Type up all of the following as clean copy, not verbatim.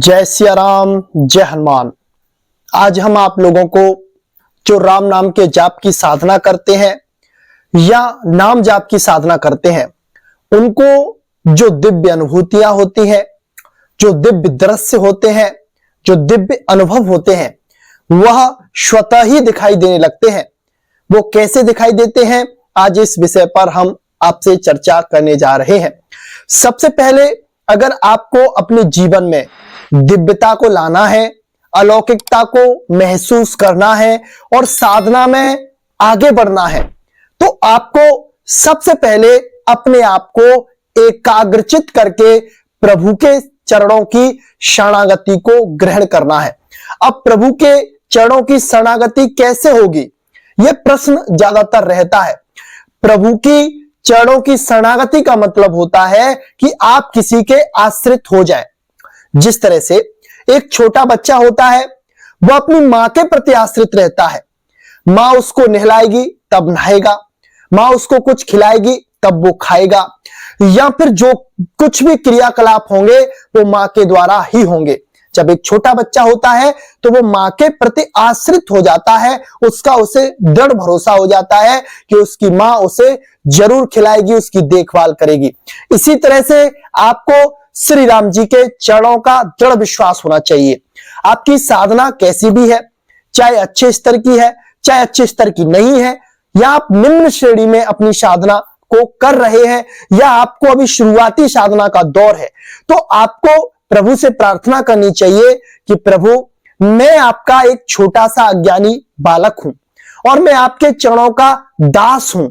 जय सिया राम, जय हनुमान। आज हम आप लोगों को जो राम नाम के जाप की साधना करते हैं या नाम जाप की साधना करते हैं, उनको जो दिव्य अनुभूतियां होती हैं, जो दिव्य दृश्य होते हैं, जो दिव्य अनुभव होते हैं, वह स्वतः ही दिखाई देने लगते हैं। वो कैसे दिखाई देते हैं, आज इस विषय पर हम आपसे चर्चा करने जा रहे हैं। सबसे पहले, अगर आपको अपने जीवन में दिव्यता को लाना है, अलौकिकता को महसूस करना है और साधना में आगे बढ़ना है, तो आपको सबसे पहले अपने आप को एकाग्रचित करके प्रभु के चरणों की शरणागति को ग्रहण करना है। अब प्रभु के चरणों की शरणागति कैसे होगी, यह प्रश्न ज्यादातर रहता है। प्रभु की चरणों की शरणागति का मतलब होता है कि आप किसी के आश्रित हो जाएं। जिस तरह से एक छोटा बच्चा होता है, वह अपनी मां के प्रति आश्रित रहता है। मां उसको नहलाएगी तब नहाएगा, मां उसको कुछ खिलाएगी तब वो खाएगा, या फिर जो कुछ भी क्रियाकलाप होंगे वो मां के द्वारा ही होंगे। जब एक छोटा बच्चा होता है तो वो मां के प्रति आश्रित हो जाता है, उसका उसे दृढ़ भरोसा हो जाता है कि उसकी मां उसे जरूर खिलाएगी, उसकी देखभाल करेगी। इसी तरह से आपको श्री राम जी के चरणों का दृढ़ विश्वास होना चाहिए। आपकी साधना कैसी भी है, चाहे अच्छे स्तर की है, चाहे अच्छे स्तर की नहीं है, या आप निम्न श्रेणी में अपनी साधना को कर रहे हैं, या आपको अभी शुरुआती साधना का दौर है, तो आपको प्रभु से प्रार्थना करनी चाहिए कि प्रभु, मैं आपका एक छोटा सा अज्ञानी बालक हूं और मैं आपके चरणों का दास हूं।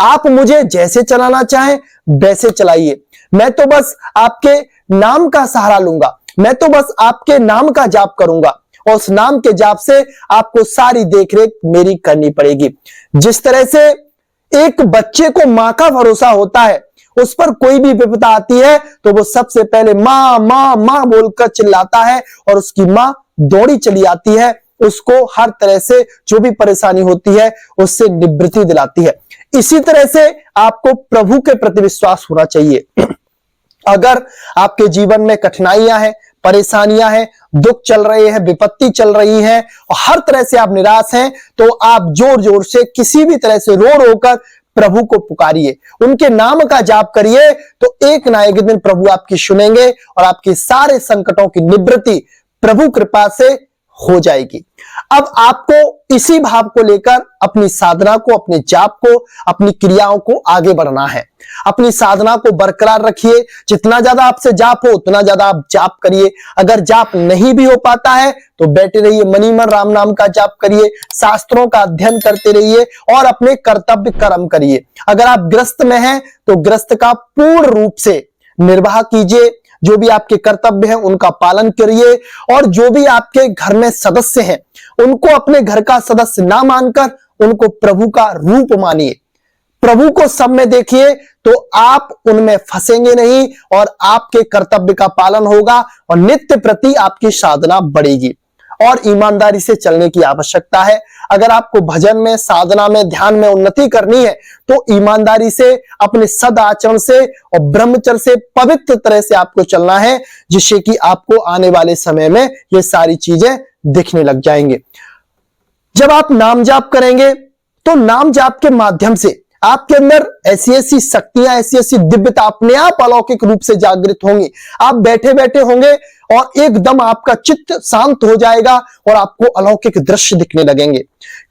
आप मुझे जैसे चलाना चाहें वैसे चलाइए। मैं तो बस आपके नाम का सहारा लूंगा, मैं तो बस आपके नाम का जाप करूंगा और उस नाम के जाप से आपको सारी देखरेख मेरी करनी पड़ेगी। जिस तरह से एक बच्चे को मां का भरोसा होता है, उस पर कोई भी विपदा आती है तो वो सबसे पहले मां मां मां बोलकर चिल्लाता है और उसकी मां दौड़ी चली आती है, उसको हर तरह से जो भी परेशानी होती है उससे निवृत्ति दिलाती है। इसी तरह से आपको प्रभु के प्रति विश्वास होना चाहिए। अगर आपके जीवन में कठिनाइयां हैं, परेशानियां हैं, दुख चल रहे हैं, विपत्ति चल रही है और हर तरह से आप निराश हैं, तो आप जोर जोर से किसी भी तरह से रो रो कर प्रभु को पुकारिए, उनके नाम का जाप करिए, तो एक ना एक दिन प्रभु आपकी सुनेंगे और आपके सारे संकटों की निवृत्ति प्रभु कृपा से हो जाएगी। अब आपको इसी भाव को लेकर अपनी साधना को, अपने जाप को, अपनी क्रियाओं को आगे बढ़ना है। अपनी साधना को बरकरार रखिए। जितना ज्यादा आपसे जाप हो उतना ज्यादा आप जाप करिए। अगर जाप नहीं भी हो पाता है तो बैठे रहिए, मनी मन राम नाम का जाप करिए, शास्त्रों का अध्ययन करते रहिए और अपने कर्तव्य कर्म करिए। अगर आप ग्रस्त में हैं तो ग्रस्त का पूर्ण रूप से निर्वाह कीजिए, जो भी आपके कर्तव्य हैं उनका पालन करिए, और जो भी आपके घर में सदस्य हैं उनको अपने घर का सदस्य ना मानकर उनको प्रभु का रूप मानिए। प्रभु को सब में देखिए तो आप उनमें फंसेंगे नहीं और आपके कर्तव्य का पालन होगा और नित्य प्रति आपकी साधना बढ़ेगी। और ईमानदारी से चलने की आवश्यकता है। अगर आपको भजन में, साधना में, ध्यान में उन्नति करनी है तो ईमानदारी से, अपने सद आचरण से और ब्रह्मचर्य से पवित्र तरह से आपको चलना है, जिससे कि आपको आने वाले समय में ये सारी चीजें दिखने लग जाएंगे। जब आप नाम जाप करेंगे तो नाम जाप के माध्यम से आपके अंदर ऐसी ऐसी शक्तियां, ऐसी ऐसी दिव्यता अपने आप अलौकिक रूप से जागृत होंगी। आप बैठे बैठे होंगे और एकदम आपका चित्त शांत हो जाएगा और आपको अलौकिक दृश्य दिखने लगेंगे।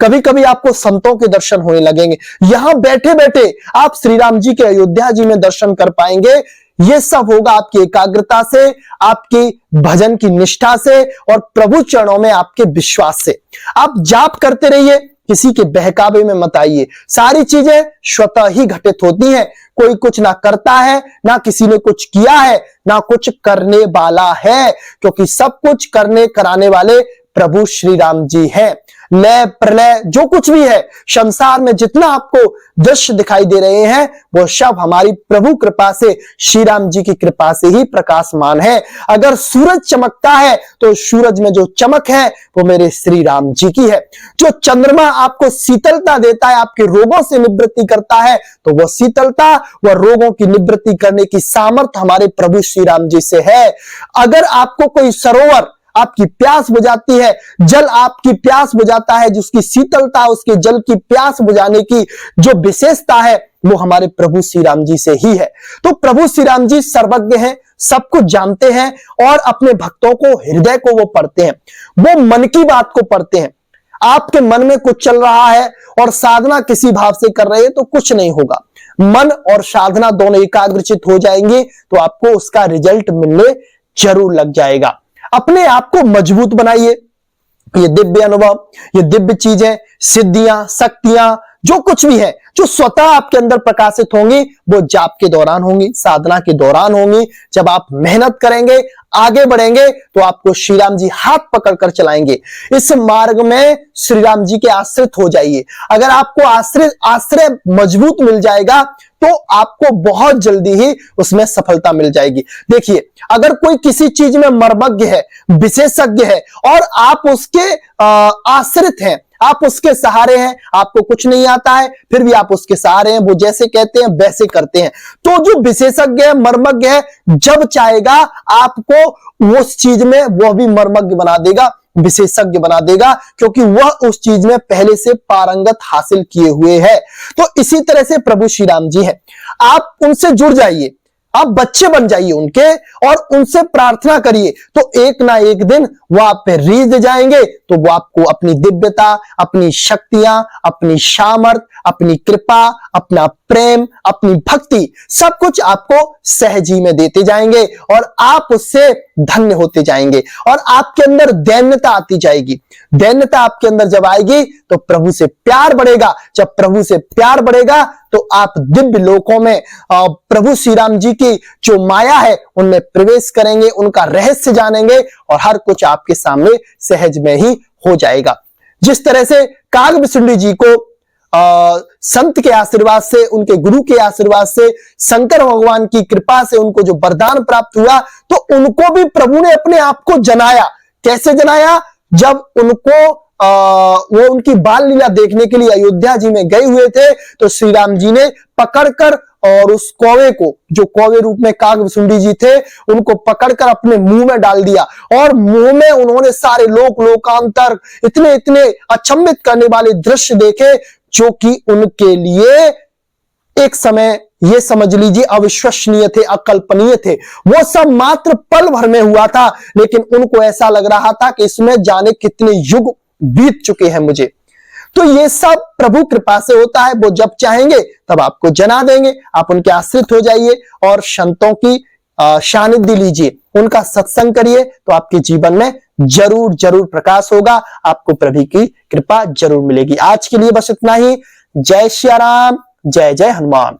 कभी कभी आपको संतों के दर्शन होने लगेंगे। यहां बैठे बैठे आप श्री राम जी के अयोध्या जी में दर्शन कर पाएंगे। यह सब होगा आपकी एकाग्रता से, आपकी भजन की निष्ठा से और प्रभु चरणों में आपके विश्वास से। आप जाप करते रहिए, किसी के बहकावे में मत आइए। सारी चीजें स्वतः ही घटित होती हैं। कोई कुछ ना करता है, ना किसी ने कुछ किया है, ना कुछ करने वाला है, क्योंकि सब कुछ करने कराने वाले प्रभु श्री राम जी हैं। लय प्रलय जो कुछ भी है, संसार में जितना आपको दृश्य दिखाई दे रहे हैं, वो सब हमारी प्रभु कृपा से, श्री राम जी की कृपा से ही प्रकाशमान है। अगर सूरज चमकता है तो सूरज में जो चमक है वो मेरे श्री राम जी की है। जो चंद्रमा आपको शीतलता देता है, आपके रोगों से निवृत्ति करता है, तो वो शीतलता व रोगों की निवृत्ति करने की सामर्थ्य हमारे प्रभु श्री राम जी से है। अगर आपको कोई सरोवर आपकी प्यास बुझाती है, जल आपकी प्यास बुझाता है, जिसकी शीतलता, उसके जल की प्यास बुझाने की जो विशेषता है, वो हमारे प्रभु श्री राम जी से ही है। तो प्रभु श्री राम जी सर्वज्ञ हैं, सब कुछ जानते हैं और अपने भक्तों को, हृदय को वो पढ़ते हैं, वो मन की बात को पढ़ते हैं। आपके मन में कुछ चल रहा है और साधना किसी भाव से कर रहे हैं तो कुछ नहीं होगा। मन और साधना दोनों एकाग्रचित हो जाएंगे तो आपको उसका रिजल्ट मिलने जरूर लग जाएगा। अपने आप को मजबूत बनाइए। ये दिव्य अनुभव, ये दिव्य चीजें, सिद्धियां, शक्तियां, जो कुछ भी है, जो स्वतः आपके अंदर प्रकाशित होंगी, वो जाप के दौरान होंगी, साधना के दौरान होंगी। जब आप मेहनत करेंगे, आगे बढ़ेंगे, तो आपको श्री राम जी हाथ पकड़कर चलाएंगे। इस मार्ग में श्री राम जी के आश्रित हो जाइए। अगर आपको आश्रय मजबूत मिल जाएगा तो आपको बहुत जल्दी ही उसमें सफलता मिल जाएगी। देखिए, अगर कोई किसी चीज में मर्मज्ञ है, विशेषज्ञ है और आप उसके आश्रित हैं, आप उसके सहारे हैं, आपको कुछ नहीं आता है फिर भी आप उसके सहारे हैं, वो जैसे कहते हैं वैसे करते हैं, तो जो विशेषज्ञ है, मर्मज्ञ है, जब चाहेगा आपको उस चीज में वह भी मर्मज्ञ बना देगा, विशेषज्ञ बना देगा, क्योंकि वह उस चीज में पहले से पारंगत हासिल किए हुए है। तो इसी तरह से प्रभु श्री राम जी है, आप उनसे जुड़ जाइए, आप बच्चे बन जाइए उनके और उनसे प्रार्थना करिए, तो एक ना एक दिन वो आप पे रीझ जाएंगे, तो वो आपको अपनी दिव्यता, अपनी शक्तियां, अपनी सामर्थ, अपनी कृपा, अपना प्रेम, अपनी भक्ति, सब कुछ आपको सहज ही में देते जाएंगे और आप उससे धन्य होते जाएंगे और आपके अंदर दैन्यता आती जाएगी। दैन्यता आपके अंदर जब आएगी तो प्रभु से प्यार बढ़ेगा। जब प्रभु से प्यार बढ़ेगा तो आप दिव्य लोकों में प्रभु श्री राम जी की जो माया है उनमें प्रवेश करेंगे, उनका रहस्य जानेंगे और हर कुछ आपके सामने सहज में ही हो जाएगा। जिस तरह से कागभूषुंडी जी को संत के आशीर्वाद से, उनके गुरु के आशीर्वाद से, शंकर भगवान की कृपा से उनको जो वरदान प्राप्त हुआ, तो उनको भी प्रभु ने अपने आप को जनाया। कैसे जनाया? जब उनको वो उनकी बाल लीला देखने के लिए अयोध्या जी में गए हुए थे, तो श्री राम जी ने पकड़कर और उस कौवे को, जो कौवे रूप में कागभूषुंडी जी थे, उनको पकड़कर अपने मुंह में डाल दिया और मुंह में उन्होंने सारे लोकांतर, इतने इतने अचंभित करने वाले दृश्य देखे, जो कि उनके लिए एक समय ये समझ लीजिए अविश्वसनीय थे, अकल्पनीय थे। वो सब मात्र पल भर में हुआ था, लेकिन उनको ऐसा लग रहा था कि इसमें जाने कितने युग बीत चुके हैं मुझे। तो ये सब प्रभु कृपा से होता है। वो जब चाहेंगे तब आपको जना देंगे, आप उनके आश्रित हो जाइए और संतों की सानिध्य लीजिए, उनका सत्संग करिए, तो आपके जीवन में जरूर जरूर प्रकाश होगा, आपको प्रभु की कृपा जरूर मिलेगी। आज के लिए बस इतना ही। जय श्री राम, जय जय हनुमान।